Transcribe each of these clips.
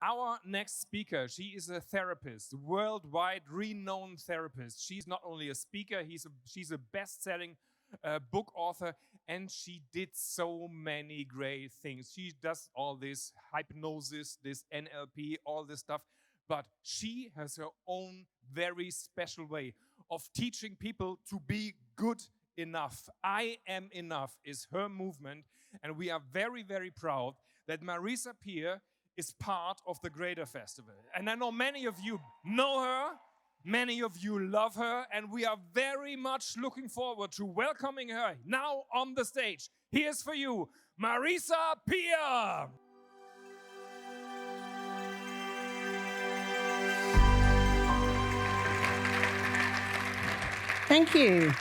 Our next speaker, she is a therapist, worldwide renowned therapist. She's not only a speaker, she's a best-selling book author, and she did so many great things. She does all this hypnosis, this NLP, all this stuff, but she has her own very special way of teaching people to be good enough. I am enough is her movement, and we are very, very proud that Marisa Peer is part of the Greator Festival. And I know many of you know her, many of you love her, and we are very much looking forward to welcoming her now on the stage. Here's for you, Marisa Peer. Thank you.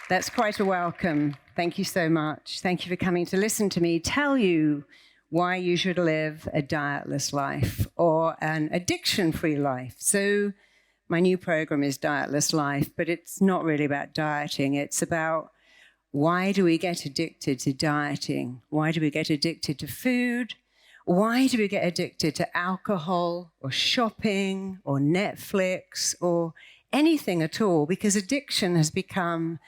That's quite a welcome. Thank you so much. Thank you for coming to listen to me tell you why you should live a dietless life or an addiction-free life. So my new program is Dietless Life, but it's not really about dieting. It's about why do we get addicted to dieting? Why do we get addicted to food? Why do we get addicted to alcohol or shopping or Netflix or anything at all? Because addiction has become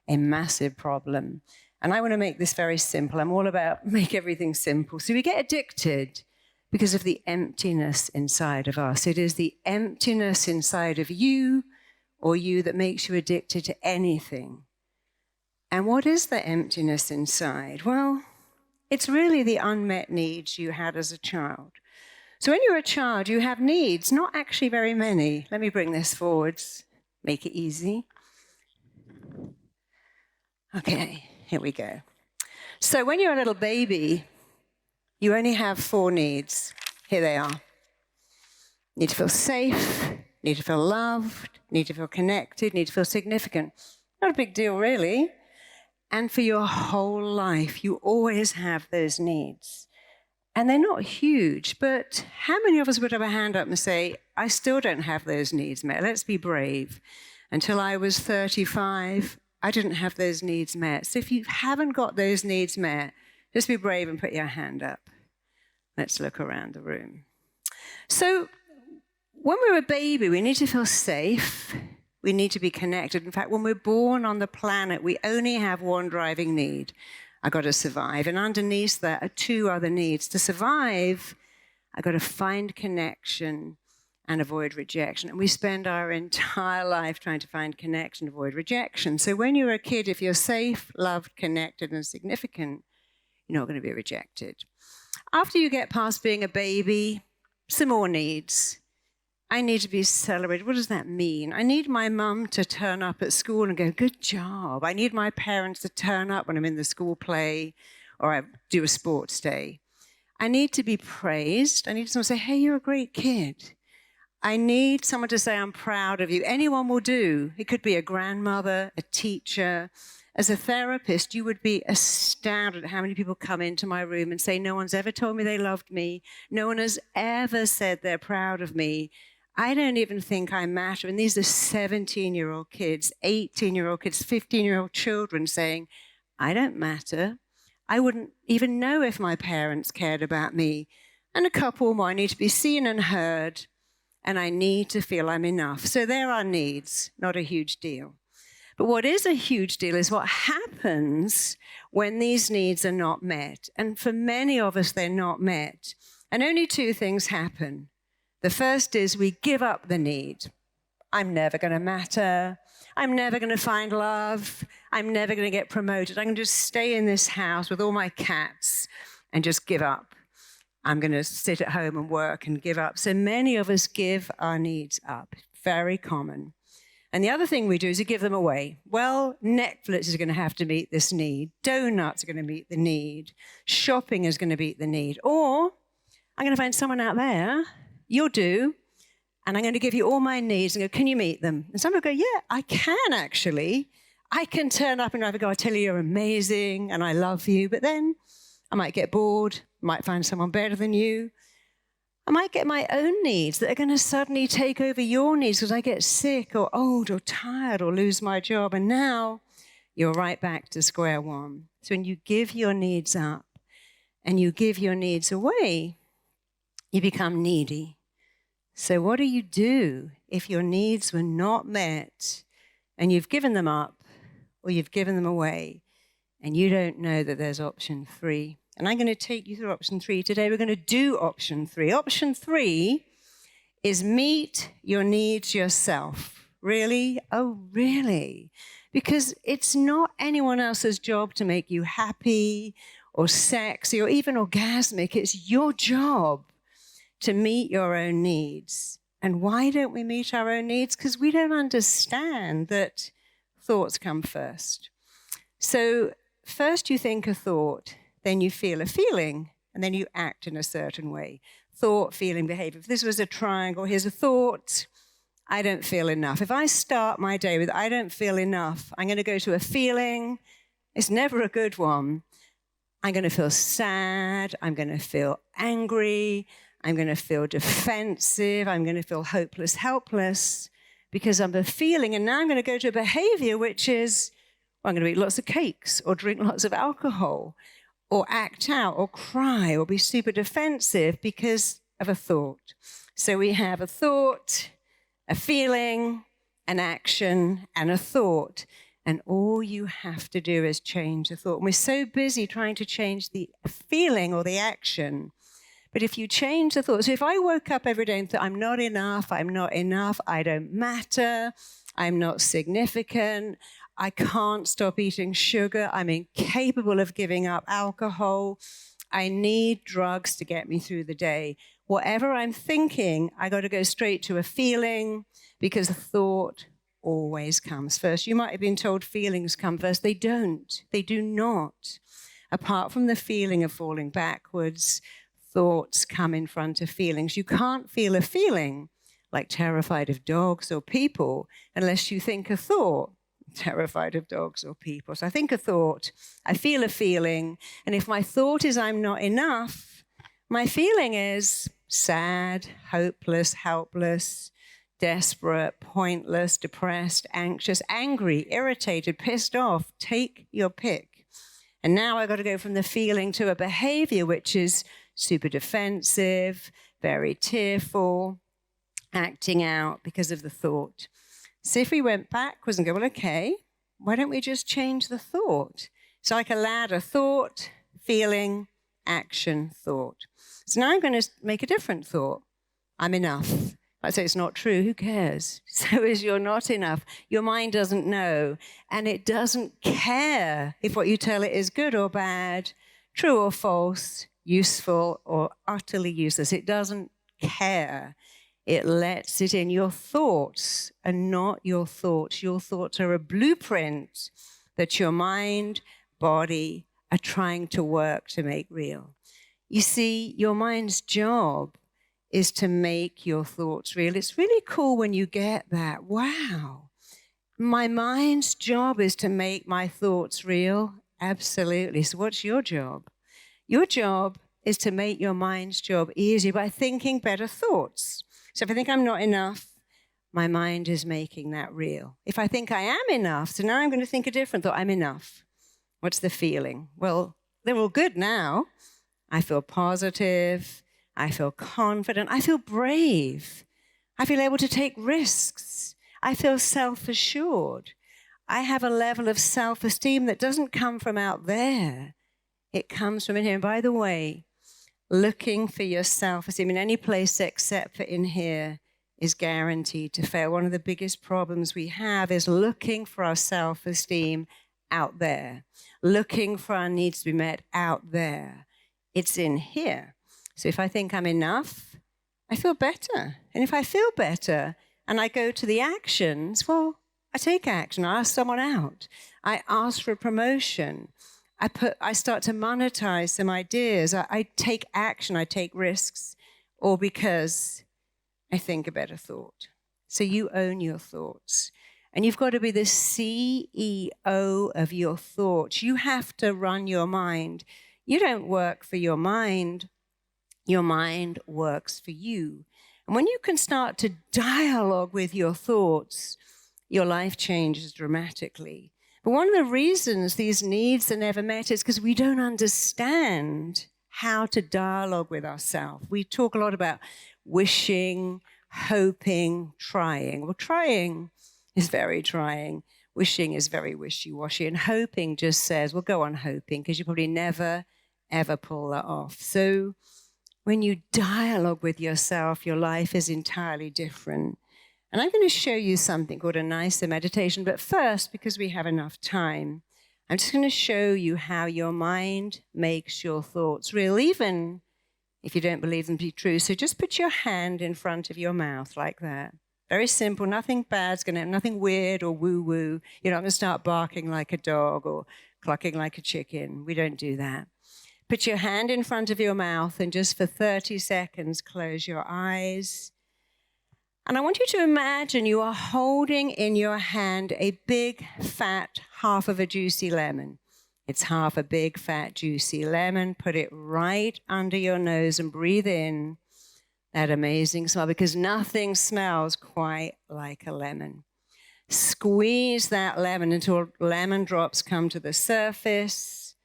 a massive problem. And I want to make this very simple. I'm all about make everything simple. So we get addicted because of the emptiness inside of us. It is the emptiness inside of you or you that makes you addicted to anything. And what is the emptiness inside? Well, it's really the unmet needs you had as a child. So when you're a child, you have needs, not actually very many. Let me bring this forwards, make it easy. Okay. Here we go. So when you're a little baby, you only have 4 needs. Here they are. Need to feel safe, need to feel loved, need to feel connected, need to feel significant. Not a big deal, really. And for your whole life, you always have those needs. And they're not huge, but how many of us would have a hand up and say, I still don't have those needs met? Let's be brave. Until I was 35, I didn't have those needs met. So if you haven't got those needs met, just be brave and put your hand up. Let's look around the room. So when we're a baby, we need to feel safe. We need to be connected. In fact, when we're born on the planet, we only have one driving need. I've got to survive. And underneath that are 2 other needs. To survive, I've got to find connection and avoid rejection. And we spend our entire life trying to find connection, avoid rejection. So when you're a kid, if you're safe, loved, connected, and significant, you're not going to be rejected. After you get past being a baby, some more needs. I need to be celebrated. What does that mean? I need my mum to turn up at school and go, good job. I need my parents to turn up when I'm in the school play or I do a sports day. I need to be praised. I need someone to say, hey, you're a great kid. I need someone to say, I'm proud of you. Anyone will do. It could be a grandmother, a teacher. As a therapist, you would be astounded at how many people come into my room and say, no one's ever told me they loved me. No one has ever said they're proud of me. I don't even think I matter. And these are 17-year-old kids, 18-year-old kids, 15-year-old children saying, I don't matter. I wouldn't even know if my parents cared about me. And a couple more, I need to be seen and heard. And I need to feel I'm enough. So there are needs, not a huge deal. But what is a huge deal is what happens when these needs are not met. And for many of us, they're not met. And only 2 things happen. The first is we give up the need. I'm never going to matter. I'm never going to find love. I'm never going to get promoted. I can just stay in this house with all my cats and just give up. I'm going to sit at home and work and give up. So many of us give our needs up. Very common. And the other thing we do is we give them away. Well, Netflix is going to have to meet this need. Donuts are going to meet the need. Shopping is going to meet the need. Or I'm going to find someone out there, you'll do, and I'm going to give you all my needs and go, can you meet them? And someone will go, yeah, I can actually. I can turn up and either go, I tell you you're amazing and I love you, but then I might get bored, might find someone better than you. I might get my own needs that are going to suddenly take over your needs because I get sick or old or tired or lose my job. And now you're right back to square one. So when you give your needs up and you give your needs away, you become needy. So what do you do if your needs were not met and you've given them up or you've given them away and you don't know that there's option 3? And I'm going to take you through option 3. Today we're going to do option 3. Option 3 is meet your needs yourself. Really? Oh, really? Because it's not anyone else's job to make you happy or sexy or even orgasmic. It's your job to meet your own needs. And why don't we meet our own needs? Because we don't understand that thoughts come first. So first you think a thought, then you feel a feeling, and then you act in a certain way. Thought, feeling, behavior. If this was a triangle, here's a thought, I don't feel enough. If I start my day with I don't feel enough, I'm going to go to a feeling. It's never a good one. I'm going to feel sad. I'm going to feel angry. I'm going to feel defensive. I'm going to feel hopeless, helpless, because I'm a feeling. And now I'm going to go to a behavior, which is, well, I'm going to eat lots of cakes or drink lots of alcohol or act out or cry or be super defensive because of a thought. So we have a thought, a feeling, an action, and a thought. And all you have to do is change the thought. And we're so busy trying to change the feeling or the action. But if you change the thought, so if I woke up every day and thought, I'm not enough, I don't matter, I'm not significant, I can't stop eating sugar, I'm incapable of giving up alcohol, I need drugs to get me through the day. Whatever I'm thinking, I got to go straight to a feeling because the thought always comes first. You might have been told feelings come first. They don't. They do not. Apart from the feeling of falling backwards, thoughts come in front of feelings. You can't feel a feeling like terrified of dogs or people unless you think a thought, terrified of dogs or people. So I think a thought, I feel a feeling, and if my thought is I'm not enough, my feeling is sad, hopeless, helpless, desperate, pointless, depressed, anxious, angry, irritated, pissed off. Take your pick. And now I've got to go from the feeling to a behavior which is super defensive, very tearful, acting out because of the thought. So if we went backwards and go, well, okay, why don't we just change the thought? It's like a ladder: thought, feeling, action, thought. So now I'm going to make a different thought. I'm enough. I say it's not true. Who cares? So is you're not enough. Your mind doesn't know, and it doesn't care if what you tell it is good or bad, true or false, useful or utterly useless. It doesn't care. It lets it in. Your thoughts are not your thoughts. Your thoughts are a blueprint that your mind, body are trying to work to make real. You see, your mind's job is to make your thoughts real. It's really cool when you get that. Wow. My mind's job is to make my thoughts real. Absolutely. So what's your job? Your job is to make your mind's job easier by thinking better thoughts. So if I think I'm not enough, my mind is making that real. If I think I am enough, so now I'm going to think a different thought. I'm enough. What's the feeling? Well, they're all good now. I feel positive. I feel confident. I feel brave. I feel able to take risks. I feel self-assured. I have a level of self-esteem that doesn't come from out there. It comes from in here. And by the way, looking for your self-esteem in any place except for in here is guaranteed to fail. One of the biggest problems we have is looking for our self-esteem out there, looking for our needs to be met out there. It's in here. So if I think I'm enough, I feel better. And if I feel better and I go to the actions, well, I take action. I ask someone out. I ask for a promotion. I start to monetize some ideas. I take action. I take risks. Or because I think a better thought. So you own your thoughts. And you've got to be the CEO of your thoughts. You have to run your mind. You don't work for your mind. Your mind works for you. And when you can start to dialogue with your thoughts, your life changes dramatically. But one of the reasons these needs are never met is because we don't understand how to dialogue with ourselves. We talk a lot about wishing, hoping, trying. Well, trying is very trying. Wishing is very wishy-washy. And hoping just says, well, go on hoping, because you probably never, ever pull that off. So when you dialogue with yourself, your life is entirely different. And I'm going to show you something called a nicer meditation. But first, because we have enough time, I'm just going to show you how your mind makes your thoughts real, even if you don't believe them to be true. So just put your hand in front of your mouth like that. Very simple, nothing bad's going to happen, nothing weird or woo-woo. You're not going to start barking like a dog or clucking like a chicken. We don't do that. Put your hand in front of your mouth and just for 30 seconds, close your eyes. And I want you to imagine you are holding in your hand a big, fat, half of a juicy lemon. It's half a big, fat, juicy lemon. Put it right under your nose and breathe in that amazing smell, because nothing smells quite like a lemon. Squeeze that lemon until lemon drops come to the surface.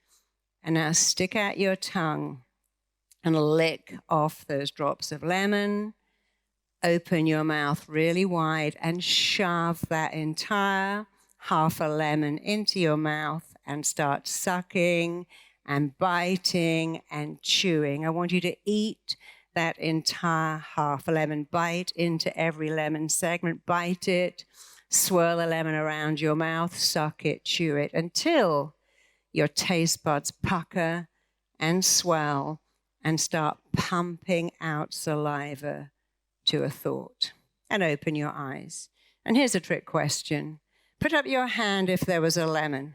And now stick out your tongue and lick off those drops of lemon. Open your mouth really wide and shove that entire half a lemon into your mouth and start sucking and biting and chewing. I want you to eat that entire half a lemon. Bite into every lemon segment. Bite it. Swirl a lemon around your mouth. Suck it. Chew it until your taste buds pucker and swell and start pumping out saliva to a thought. And open your eyes. And here's a trick question. Put up your hand if there was a lemon.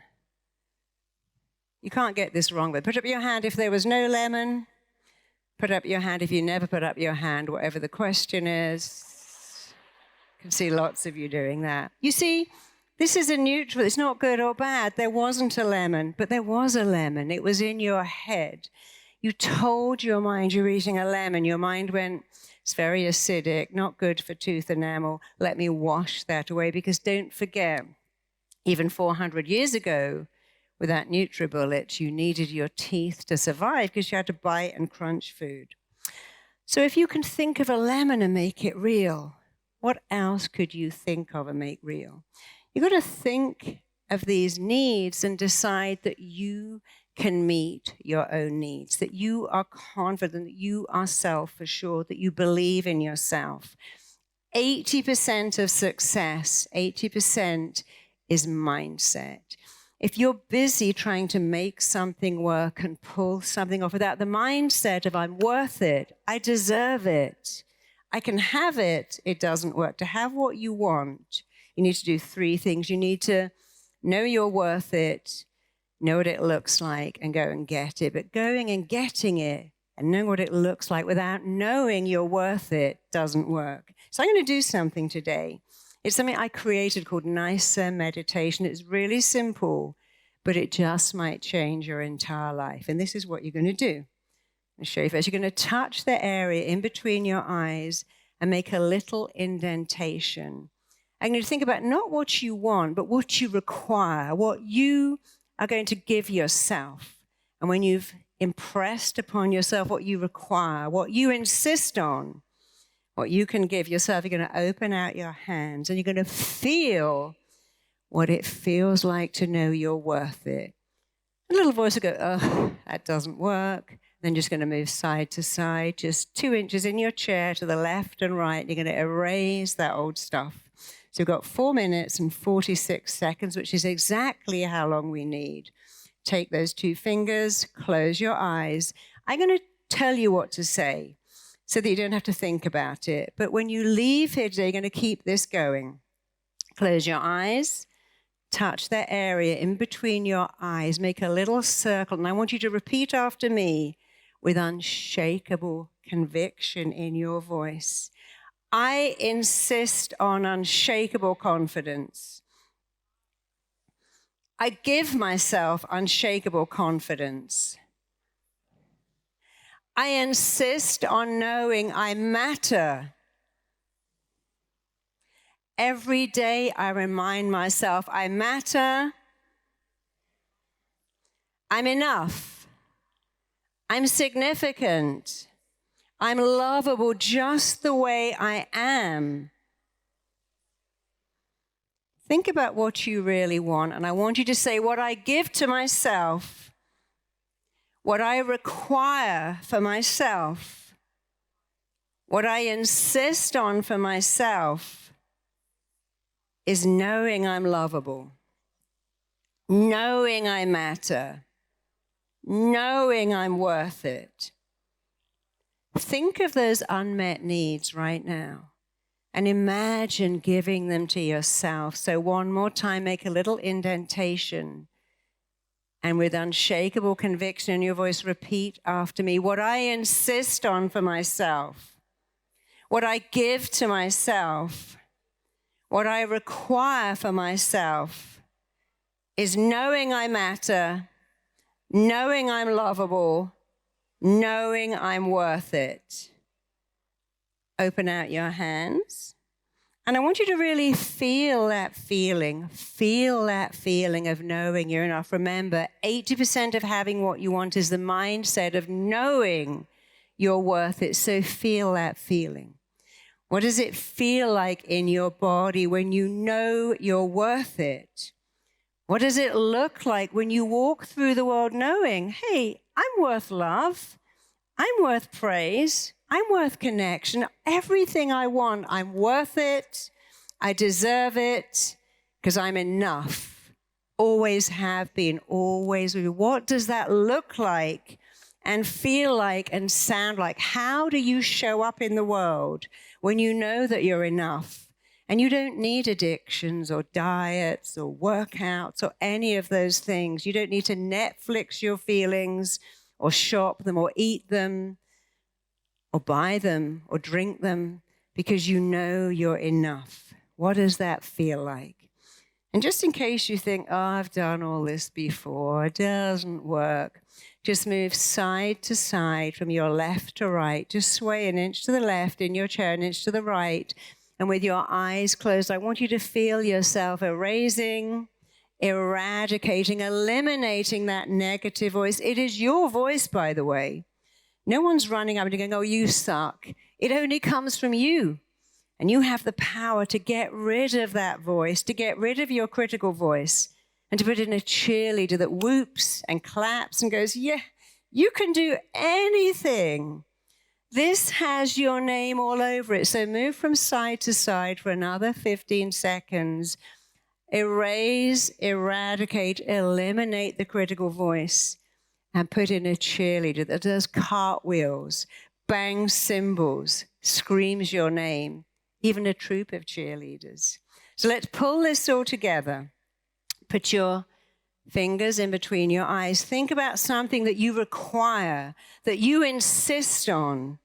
You can't get this wrong, but put up your hand if there was no lemon. Put up your hand if you never put up your hand, whatever the question is. I can see lots of you doing that. You see, this is a neutral. It's not good or bad. There wasn't a lemon, but there was a lemon. It was in your head. You told your mind you're eating a lemon. Your mind went, it's very acidic, not good for tooth enamel. Let me wash that away, because don't forget, even 400 years ago, with that NutriBullet, you needed your teeth to survive because you had to bite and crunch food. So if you can think of a lemon and make it real, what else could you think of and make real? You've got to think of these needs and decide that you can meet your own needs, that you are confident, that you are self-assured, that you believe in yourself. 80% of success, 80% is mindset. If you're busy trying to make something work and pull something off without the mindset of I'm worth it, I deserve it, I can have it, it doesn't work. To have what you want, you need to do 3 things. You need to know you're worth it, know what it looks like, and go and get it. But going and getting it and knowing what it looks like without knowing you're worth it doesn't work. So I'm going to do something today. It's something I created called Nicer Meditation. It's really simple, but it just might change your entire life. And this is what you're going to do. I'll show you first. You're going to touch the area in between your eyes and make a little indentation. I'm going to think about not what you want, but what you require, what you are going to give yourself. And when you've impressed upon yourself what you require, what you insist on, what you can give yourself, you're going to open out your hands and you're going to feel what it feels like to know you're worth it. A little voice will go, oh, that doesn't work. Then just going to move side to side, just 2 inches in your chair to the left and right. You're going to erase that old stuff. So we've got 4 minutes and 46 seconds, which is exactly how long we need. Take those 2 fingers, close your eyes. I'm going to tell you what to say so that you don't have to think about it. But when you leave here today, you're going to keep this going. Close your eyes, touch that area in between your eyes, make a little circle. And I want you to repeat after me with unshakable conviction in your voice. I insist on unshakable confidence. I give myself unshakable confidence. I insist on knowing I matter. Every day I remind myself I matter. I'm enough. I'm significant. I'm lovable just the way I am. Think about what you really want, and I want you to say, what I give to myself, what I require for myself, what I insist on for myself is knowing I'm lovable, knowing I matter, knowing I'm worth it. Think of those unmet needs right now. And imagine giving them to yourself. So one more time, make a little indentation. And with unshakable conviction in your voice, repeat after me. What I insist on for myself, what I give to myself, what I require for myself is knowing I matter, knowing I'm lovable, knowing I'm worth it. Open out your hands. And I want you to really feel that feeling of knowing you're enough. Remember, 80% of having what you want is the mindset of knowing you're worth it. So feel that feeling. What does it feel like in your body when you know you're worth it? What does it look like when you walk through the world knowing, hey, I'm worth love, I'm worth praise, I'm worth connection. Everything I want, I'm worth it. I deserve it because I'm enough. Always have been, always will be. What does that look like and feel like and sound like? How do you show up in the world when you know that you're enough? And you don't need addictions or diets or workouts or any of those things. You don't need to Netflix your feelings or shop them or eat them, or buy them, or drink them, because you know you're enough. What does that feel like? And just in case you think, oh, I've done all this before, it doesn't work, just move side to side from your left to right. Just sway an inch to the left in your chair, an inch to the right. And with your eyes closed, I want you to feel yourself erasing, eradicating, eliminating that negative voice. It is your voice, by the way. No one's running up and going, oh, you suck. It only comes from you. And you have the power to get rid of that voice, to get rid of your critical voice, and to put in a cheerleader that whoops and claps and goes, yeah, you can do anything. This has your name all over it. So move from side to side for another 15 seconds. Erase, eradicate, eliminate the critical voice. And put in a cheerleader that does cartwheels, bangs cymbals, screams your name, even a troop of cheerleaders. So let's pull this all together. Put your fingers in between your eyes. Think about something that you require, that you insist on,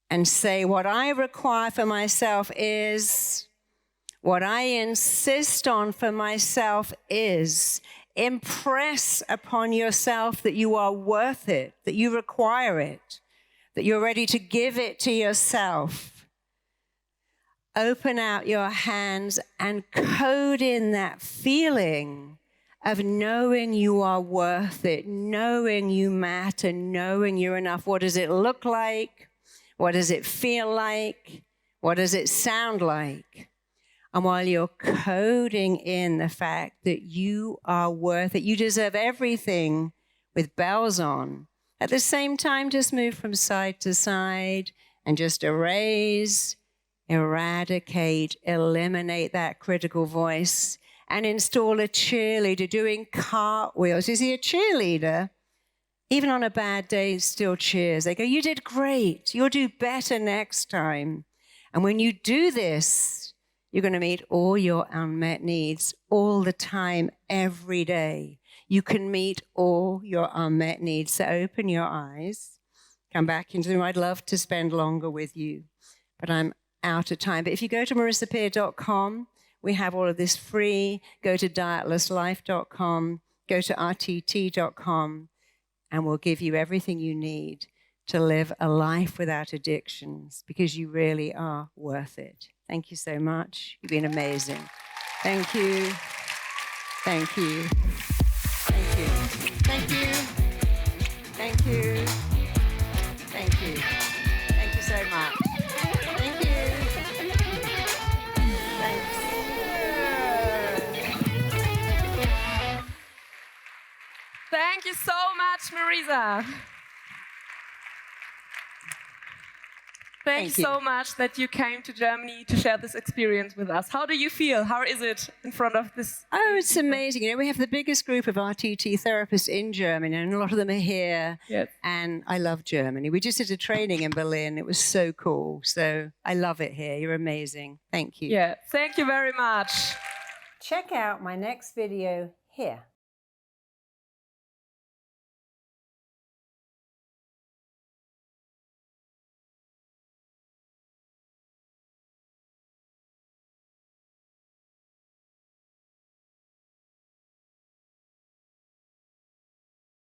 and say, what I require for myself is, what I insist on for myself is. Impress upon yourself that you are worth it, that you require it, that you're ready to give it to yourself. Open out your hands and code in that feeling of knowing you are worth it, knowing you matter, knowing you're enough. What does it look like? What does it feel like? What does it sound like? And while you're coding in the fact that you are worth it, you deserve everything with bells on, at the same time, just move from side to side and just erase, eradicate, eliminate that critical voice and install a cheerleader doing cartwheels. You see, a cheerleader, even on a bad day, still cheers. They go, you did great. You'll do better next time. And when you do this, you're going to meet all your unmet needs all the time, every day. You can meet all your unmet needs. So open your eyes, come back into the room. I'd love to spend longer with you, but I'm out of time. But if you go to marisapeer.com, we have all of this free. Go to dietlesslife.com, go to RTT.com, and we'll give you everything you need to live a life without addictions, because you really are worth it. Thank you so much. You've been amazing. Thank you. Thank you. Thank you. Thank you. Thank you. Thank you. Thank you so much. Thank you. Thanks. Thank you so much, Marisa. Thank you so much that you came to Germany to share this experience with us. How do you feel? How is it in front of this? Oh, it's amazing. You know, we have the biggest group of RTT therapists in Germany, and a lot of them are here. Yes. And I love Germany. We just did a training in Berlin. It was so cool. So I love it here. You're amazing. Thank you. Yeah, thank you very much. Check out my next video here.